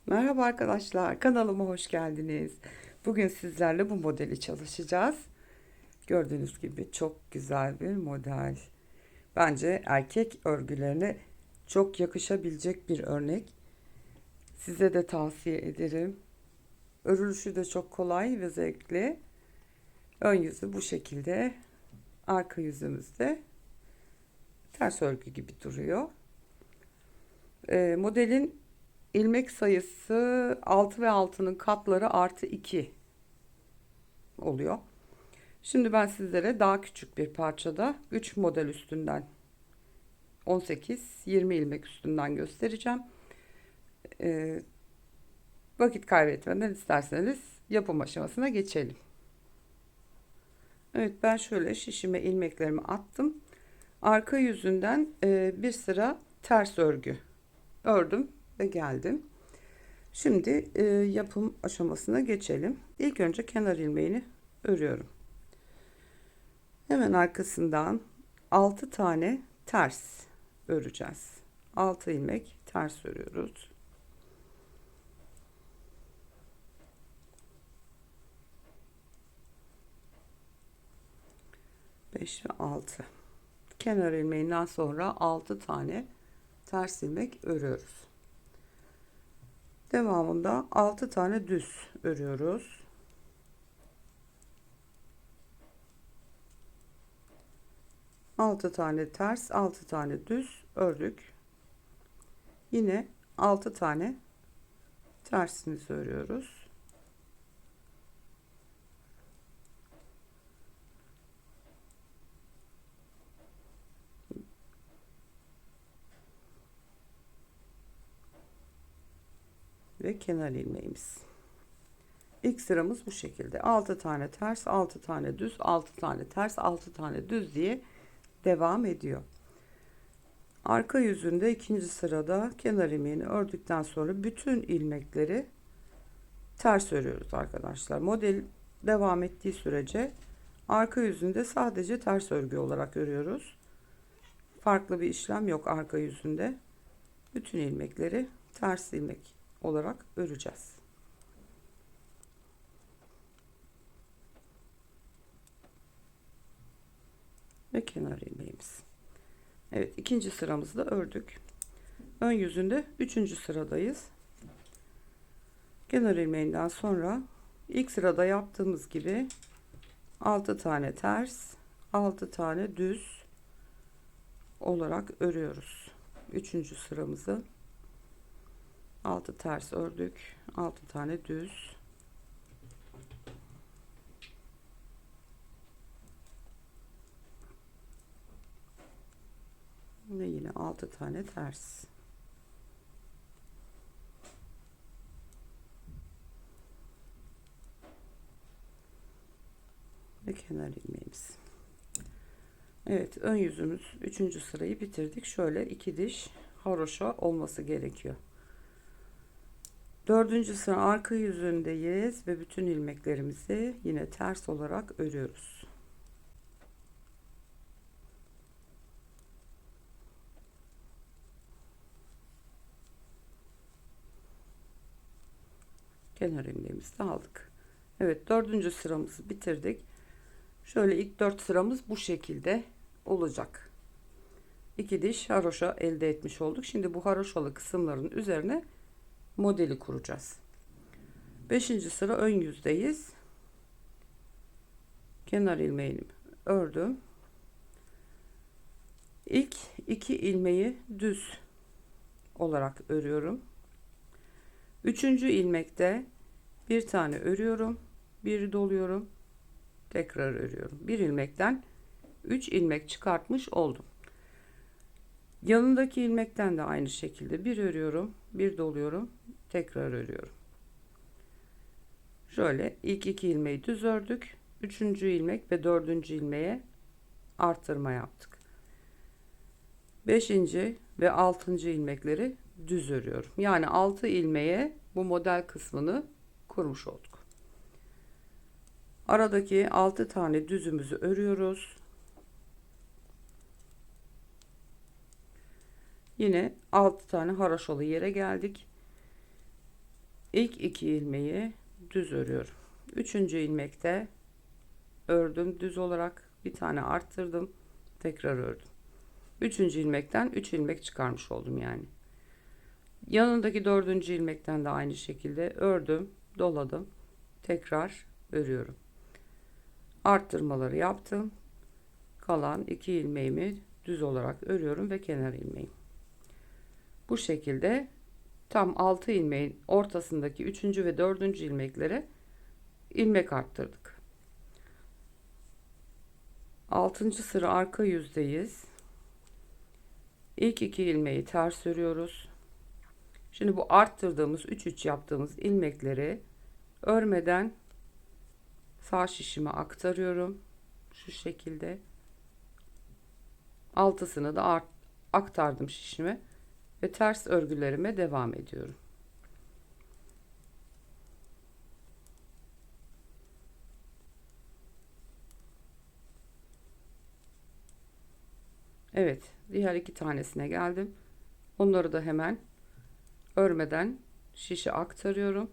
Merhaba arkadaşlar, kanalıma hoş geldiniz. Bugün sizlerle bu modeli çalışacağız. Gördüğünüz gibi çok güzel bir model. Bence erkek örgülerine çok yakışabilecek bir örnek. Size de tavsiye ederim. Örülüşü de çok kolay ve zevkli. Ön yüzü bu şekilde. Arka yüzümüzde ters örgü gibi duruyor. Modelin ilmek sayısı 6 ve altının katları artı 2 oluyor. Şimdi ben sizlere daha küçük bir parçada 3 model üstünden 18-20 ilmek üstünden göstereceğim. Ee, Vakit kaybetmeden isterseniz yapım aşamasına geçelim. Evet, ben şöyle şişime ilmeklerimi attım. Arka yüzünden bir sıra ters örgü ördüm ve geldim. Şimdi yapım aşamasına geçelim. İlk önce kenar ilmeğini örüyorum. Hemen arkasından 6 tane ters öreceğiz. 6 ilmek ters örüyoruz. Beş ve 6. Kenar ilmeğinden sonra 6 tane ters ilmek örüyoruz. Devamında 6 tane düz örüyoruz. Altı tane ters, 6 tane düz ördük. Yine 6 tane tersimizi örüyoruz. Ve kenar ilmeğimiz. İlk sıramız bu şekilde. 6 tane ters, 6 tane düz, 6 tane ters, 6 tane düz diye devam ediyor. Arka yüzünde ikinci sırada kenar ilmeğini ördükten sonra bütün ilmekleri ters örüyoruz arkadaşlar. Model devam ettiği sürece arka yüzünde sadece ters örgü olarak örüyoruz. Farklı bir işlem yok arka yüzünde. Bütün ilmekleri ters ilmek olarak öreceğiz. Ve kenar ilmeğimiz. Evet, ikinci sıramızı da ördük. Ön yüzünde üçüncü sıradayız. Kenar ilmeğinden sonra ilk sırada yaptığımız gibi 6 tane ters, 6 tane düz olarak örüyoruz. Üçüncü sıramızı 6 ters ördük, 6 tane düz. Ve yine 6 tane ters. Ve kenar ilmeğimiz. Evet, ön yüzümüz üçüncü sırayı bitirdik. Şöyle iki diş haroşa olması gerekiyor. Dördüncü sıra arka yüzündeyiz ve bütün ilmeklerimizi yine ters olarak örüyoruz. Kenar ilmeğimizi de aldık. Evet, dördüncü sıramızı bitirdik. Şöyle ilk 4 sıramız bu şekilde olacak. 2 diş haroşa elde etmiş olduk. Şimdi bu haroşalı kısımların üzerine modeli kuracağız. 5. sıra ön yüzdeyiz. Kenar ilmeğimi ördüm. İlk 2 ilmeği düz olarak örüyorum. 3. ilmekte bir tane örüyorum, bir doluyorum, tekrar örüyorum. Bir ilmekten 3 ilmek çıkartmış oldum. Yanındaki ilmekten de aynı şekilde bir örüyorum, bir doluyorum, tekrar örüyorum. Şöyle ilk 2 ilmeği düz ördük. 3. ilmek ve 4. ilmeğe artırma yaptık. 5. ve 6. ilmekleri düz örüyorum. Yani 6 ilmeğe bu model kısmını kurmuş olduk. Aradaki 6 tane düzümüzü örüyoruz. Yine 6 tane haroşalı yere geldik. İlk 2 ilmeği düz örüyorum. 3. ilmekte ördüm düz olarak, bir tane arttırdım, tekrar ördüm. 3. ilmekten 3 ilmek çıkarmış oldum yani. Yanındaki 4. ilmekten de aynı şekilde ördüm, doladım, tekrar örüyorum. Arttırmaları yaptım. Kalan 2 ilmeğimi düz olarak örüyorum ve kenar ilmeğim. Bu şekilde tam 6 ilmeğin ortasındaki 3. ve 4. ilmeklere ilmek arttırdık. 6. sıra arka yüzdeyiz. İlk 2 ilmeği ters örüyoruz. Şimdi bu arttırdığımız 3 yaptığımız ilmekleri örmeden sağ şişime aktarıyorum. Şu şekilde. Altısını da aktardım şişime ve ters örgülerime devam ediyorum. Evet, diğer 2 tanesine geldim. Onları da hemen örmeden şişe aktarıyorum.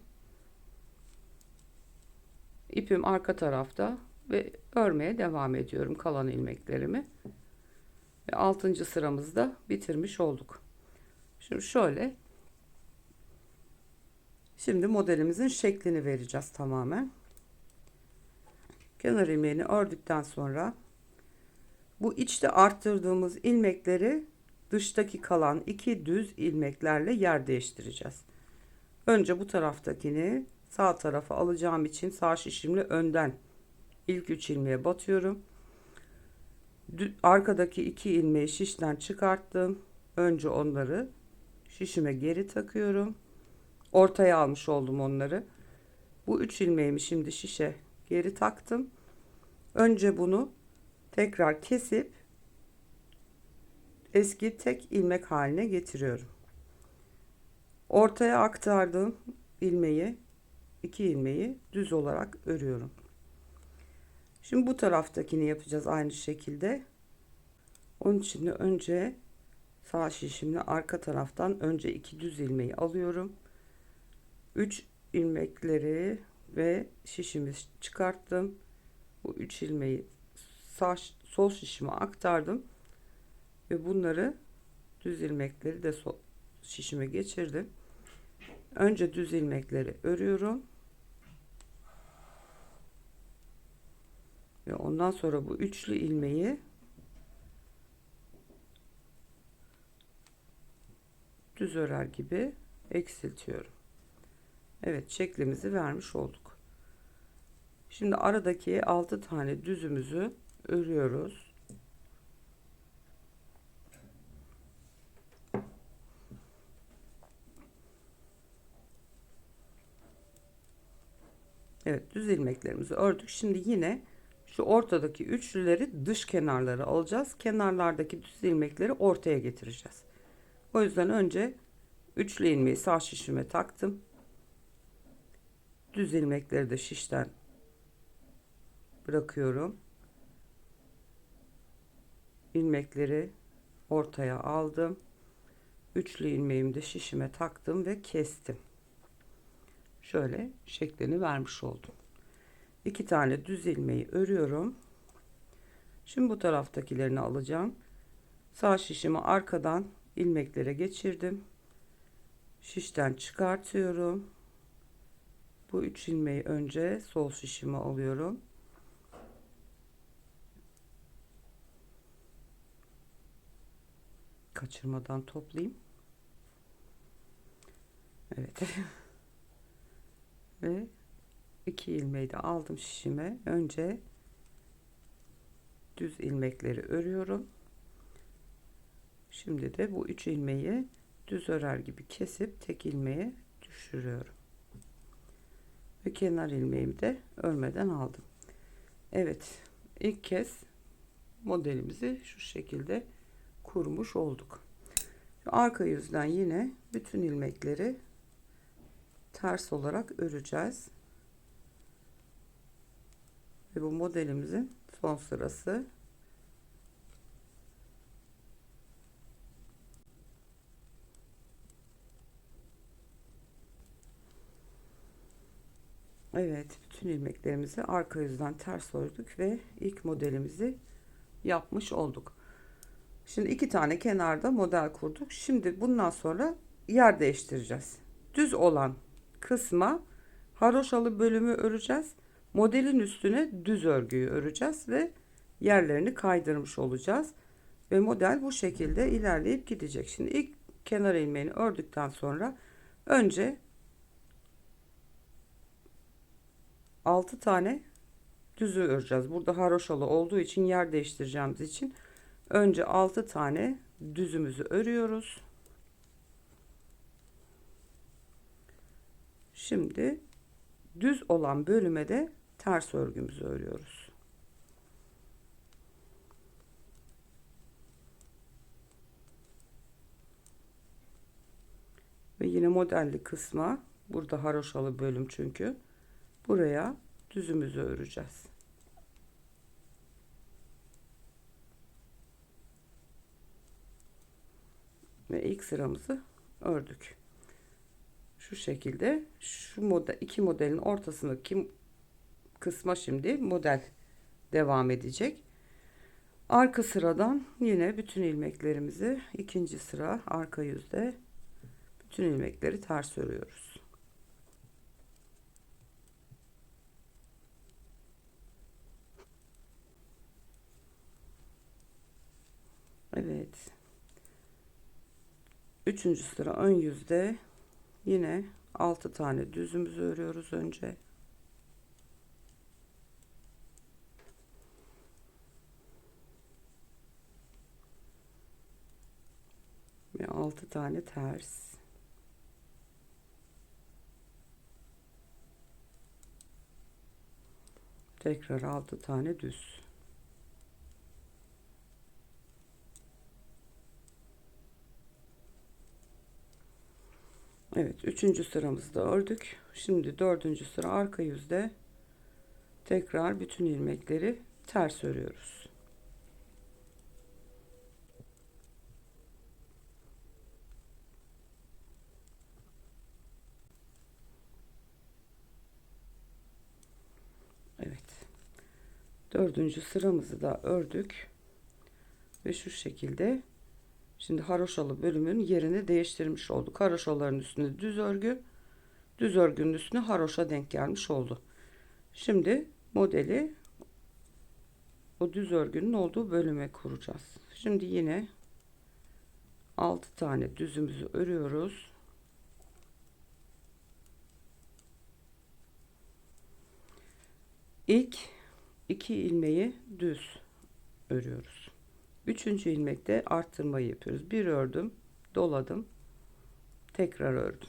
İpim arka tarafta ve örmeye devam ediyorum kalan ilmeklerimi. Ve 6. sıramızda bitirmiş olduk. Şimdi şöyle. Şimdi modelimizin şeklini vereceğiz tamamen. Kenar ilmeğini ördükten sonra bu içte arttırdığımız ilmekleri dıştaki kalan 2 düz ilmeklerle yer değiştireceğiz. Önce bu taraftakini sağ tarafa alacağım için sağ şişimle önden ilk 3 ilmeğe batıyorum. Arkadaki 2 ilmeği şişten çıkarttım. Önce onları şişime geri takıyorum. Ortaya almış oldum onları. Bu 3 ilmeğimi şimdi şişe geri taktım. Önce bunu tekrar kesip eski tek ilmek haline getiriyorum. Ortaya aktardığım ilmeği, 2 ilmeği düz olarak örüyorum. Şimdi bu taraftakini yapacağız aynı şekilde. Onun için de önce sağ şişimle arka taraftan önce 2 düz ilmeği alıyorum. 3 ilmekleri ve şişimi çıkarttım. Bu 3 ilmeği sol şişime aktardım ve bunları düz ilmekleri de sol şişime geçirdim. Önce düz ilmekleri örüyorum ve ondan sonra bu üçlü ilmeği düz örer gibi eksiltiyorum. Evet, şeklimizi vermiş olduk. Şimdi aradaki 6 tane düzümüzü örüyoruz. Evet, düz ilmeklerimizi ördük. Şimdi yine şu ortadaki üçlüleri dış kenarları alacağız. Kenarlardaki düz ilmekleri ortaya getireceğiz. O yüzden önce üçlü ilmeği sağ şişime taktım. Düz ilmekleri de şişten bırakıyorum. İlmekleri ortaya aldım. Üçlü ilmeğimi de şişime taktım ve kestim. Şöyle şeklini vermiş oldum. 2 tane düz ilmeği örüyorum. Şimdi bu taraftakilerini alacağım. Sağ şişimi arkadan ilmeklere geçirdim. Şişten çıkartıyorum. Bu 3 ilmeği önce sol şişime alıyorum. Kaçırmadan toplayayım. Evet. Ve 2 ilmeği de aldım şişime. Önce düz ilmekleri örüyorum. Şimdi de bu 3 ilmeği düz örer gibi kesip tek ilmeğe düşürüyorum. Ve kenar ilmeğimi de örmeden aldım. Evet, ilk kez modelimizi şu şekilde kurmuş olduk. Şu arka yüzden yine bütün ilmekleri ters olarak öreceğiz. Ve bu modelimizin son sırası. Evet, bütün ilmeklerimizi arka yüzden ters ördük ve ilk modelimizi yapmış olduk. Şimdi iki tane kenarda model kurduk. Şimdi bundan sonra yer değiştireceğiz. Düz olan kısma haroşalı bölümü öreceğiz. Modelin üstüne düz örgüyü öreceğiz ve yerlerini kaydırmış olacağız. Ve model bu şekilde ilerleyip gidecek. Şimdi ilk kenar ilmeğini ördükten sonra önce 6 tane düzü öreceğiz. Burada haroşalı olduğu için yer değiştireceğimiz için önce 6 tane düzümüzü örüyoruz. Şimdi düz olan bölüme de ters örgümüzü örüyoruz. Ve yine modelli kısma, burada haroşalı bölüm çünkü, buraya düzümüzü öreceğiz. Ve ilk sıramızı ördük. Şu şekilde şu model, iki modelin ortasındaki kısma şimdi model devam edecek. Arka sıradan yine bütün ilmeklerimizi ikinci sıra arka yüzde bütün ilmekleri ters örüyoruz. Evet. Üçüncü sıra ön yüzde yine 6 tane düzümüzü örüyoruz önce. Ve 6 tane ters. Tekrar 6 tane düz. Evet, üçüncü sıramızı da ördük. Şimdi dördüncü sıra arka yüzde tekrar bütün ilmekleri ters örüyoruz. Evet. Dördüncü sıramızı da ördük. Ve şu şekilde şimdi haroşalı bölümün yerini değiştirmiş olduk. Haroşaların üstüne düz örgü, düz örgünün üstüne haroşa denk gelmiş oldu. Şimdi modeli o düz örgünün olduğu bölüme kuracağız. Şimdi yine 6 tane düzümüzü örüyoruz. İlk 2 ilmeği düz örüyoruz. Üçüncü ilmekte arttırmayı yapıyoruz. Bir ördüm, doladım, tekrar ördüm.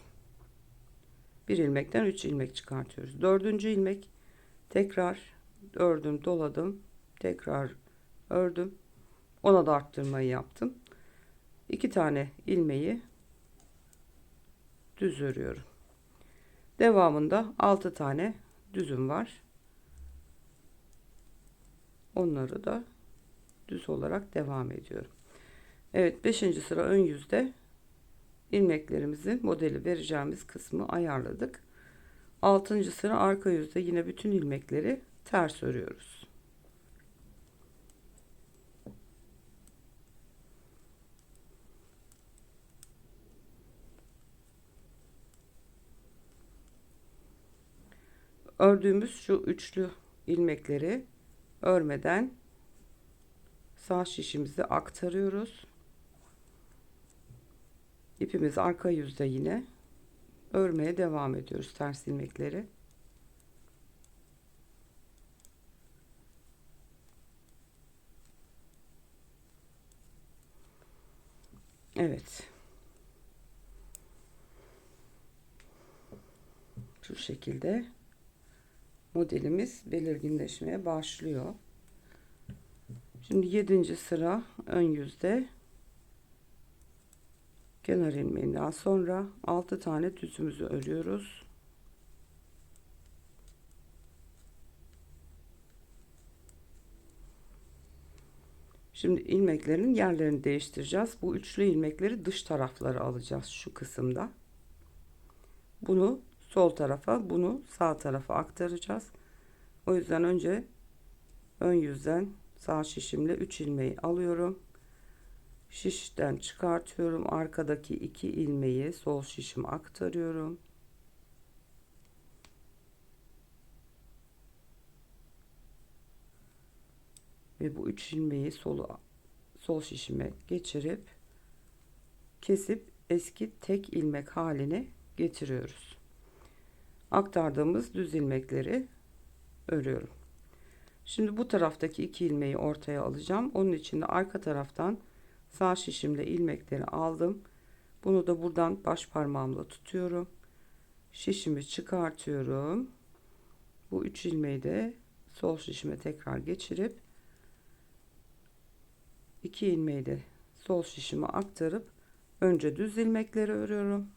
Bir ilmekten 3 ilmek çıkartıyoruz. Dördüncü ilmek tekrar ördüm, doladım, tekrar ördüm. Ona da arttırmayı yaptım. 2 tane ilmeği düz örüyorum. Devamında 6 tane düzüm var. Onları da düz olarak devam ediyorum. Evet, 5. sıra ön yüzde ilmeklerimizin modeli vereceğimiz kısmı ayarladık. 6. sıra arka yüzde yine bütün ilmekleri ters örüyoruz. Ördüğümüz şu üçlü ilmekleri örmeden sağ şişimizi aktarıyoruz. İpimiz arka yüzde yine örmeye devam ediyoruz ters ilmekleri. Evet. Şu şekilde modelimiz belirginleşmeye başlıyor. Şimdi 7. sıra ön yüzde kenar ilmeğinden sonra 6 tane düzümüzü örüyoruz. Şimdi ilmeklerin yerlerini değiştireceğiz. Bu üçlü ilmekleri dış taraflara alacağız şu kısımda. Bunu sol tarafa, bunu sağ tarafa aktaracağız. O yüzden önce ön yüzden sağ şişimle 3 ilmeği alıyorum. Şişten çıkartıyorum. Arkadaki 2 ilmeği sol şişime aktarıyorum. Ve bu 3 ilmeği sol şişime geçirip kesip eski tek ilmek haline getiriyoruz. Aktardığımız düz ilmekleri örüyorum. Şimdi bu taraftaki 2 ilmeği ortaya alacağım. Onun için de arka taraftan sağ şişimle ilmekleri aldım. Bunu da buradan baş parmağımla tutuyorum. Şişimi çıkartıyorum. Bu 3 ilmeği de sol şişime tekrar geçirip 2 ilmeği de sol şişime aktarıp önce düz ilmekleri örüyorum.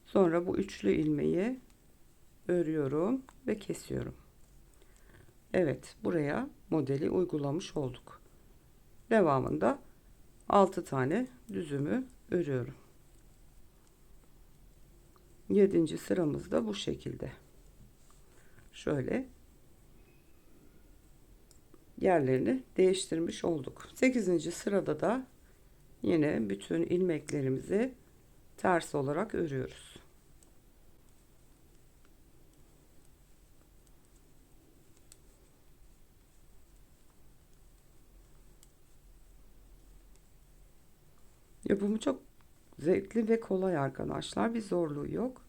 Sonra bu üçlü ilmeği örüyorum ve kesiyorum. Evet, buraya modeli uygulamış olduk. Devamında 6 tane düzümü örüyorum. 7. sıramız da bu şekilde. Şöyle yerlerini değiştirmiş olduk. 8. sırada da yine bütün ilmeklerimizi ters olarak örüyoruz. Yapımı çok zevkli ve kolay arkadaşlar. Bir zorluğu yok.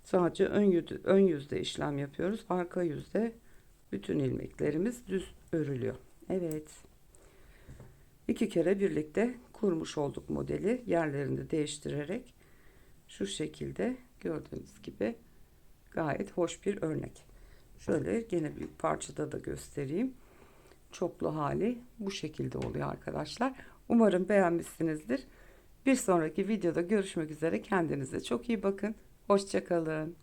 Sadece ön yüzde işlem yapıyoruz. Arka yüzde bütün ilmeklerimiz düz örülüyor. Evet. 2 kere birlikte kurmuş olduk modeli. Yerlerini değiştirerek şu şekilde gördüğünüz gibi gayet hoş bir örnek. Şöyle gene büyük parçada da göstereyim. Çoklu hali bu şekilde oluyor arkadaşlar. Umarım beğenmişsinizdir. Bir sonraki videoda görüşmek üzere. Kendinize çok iyi bakın. Hoşça kalın.